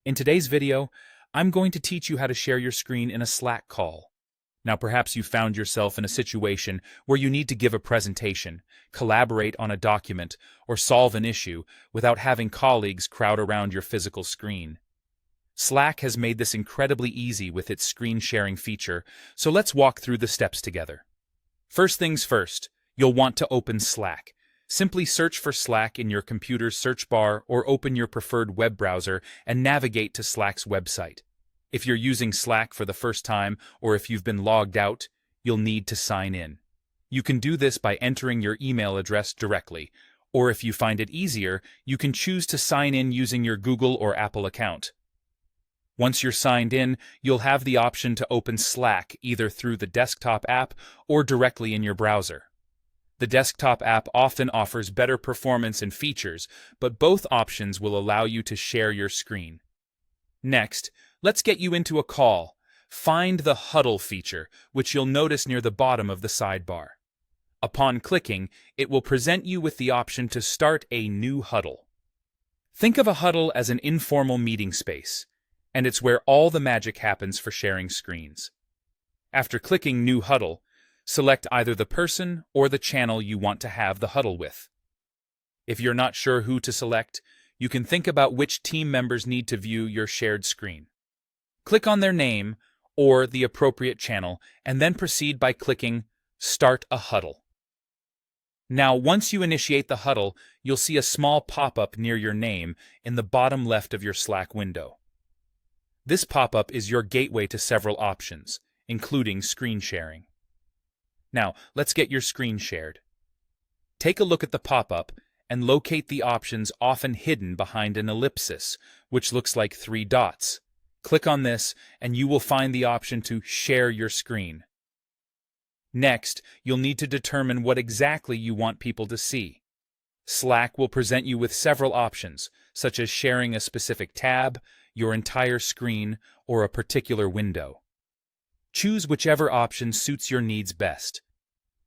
In today's video, I'm going to teach you how to share your screen in a Slack call. Now, perhaps you found yourself in a situation where you need to give a presentation, collaborate on a document, or solve an issue without having colleagues crowd around your physical screen. Slack has made this incredibly easy with its screen sharing feature, so let's walk through the steps together. First things first, you'll want to open Slack. Simply search for Slack in your computer's search bar or open your preferred web browser and navigate to Slack's website. If you're using Slack for the first time or if you've been logged out, you'll need to sign in. You can do this by entering your email address directly, or if you find it easier, you can choose to sign in using your Google or Apple account. Once you're signed in, you'll have the option to open Slack either through the desktop app or directly in your browser. The desktop app often offers better performance and features, but both options will allow you to share your screen. Next, let's get you into a call. Find the Huddle feature, which you'll notice near the bottom of the sidebar. Upon clicking, it will present you with the option to start a new huddle. Think of a huddle as an informal meeting space, and it's where all the magic happens for sharing screens. After clicking New Huddle, select either the person or the channel you want to have the huddle with. If you're not sure who to select, you can think about which team members need to view your shared screen. Click on their name or the appropriate channel and then proceed by clicking Start a Huddle. Now, once you initiate the huddle, you'll see a small pop-up near your name in the bottom left of your Slack window. This pop-up is your gateway to several options, including screen sharing. Now, let's get your screen shared. Take a look at the pop-up and locate the options often hidden behind an ellipsis, which looks like 3 dots. Click on this and you will find the option to share your screen. Next, you'll need to determine what exactly you want people to see. Slack will present you with several options, such as sharing a specific tab, your entire screen, or a particular window. Choose whichever option suits your needs best.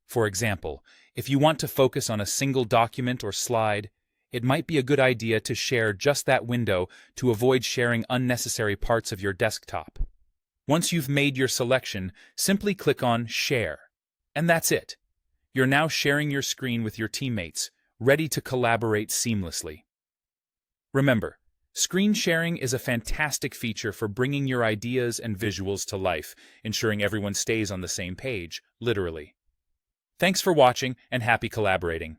For example, if you want to focus on a single document or slide, it might be a good idea to share just that window to avoid sharing unnecessary parts of your desktop. Once you've made your selection, simply click on Share. And that's it. You're now sharing your screen with your teammates, ready to collaborate seamlessly. Remember, screen sharing is a fantastic feature for bringing your ideas and visuals to life, ensuring everyone stays on the same page, literally. Thanks for watching and happy collaborating.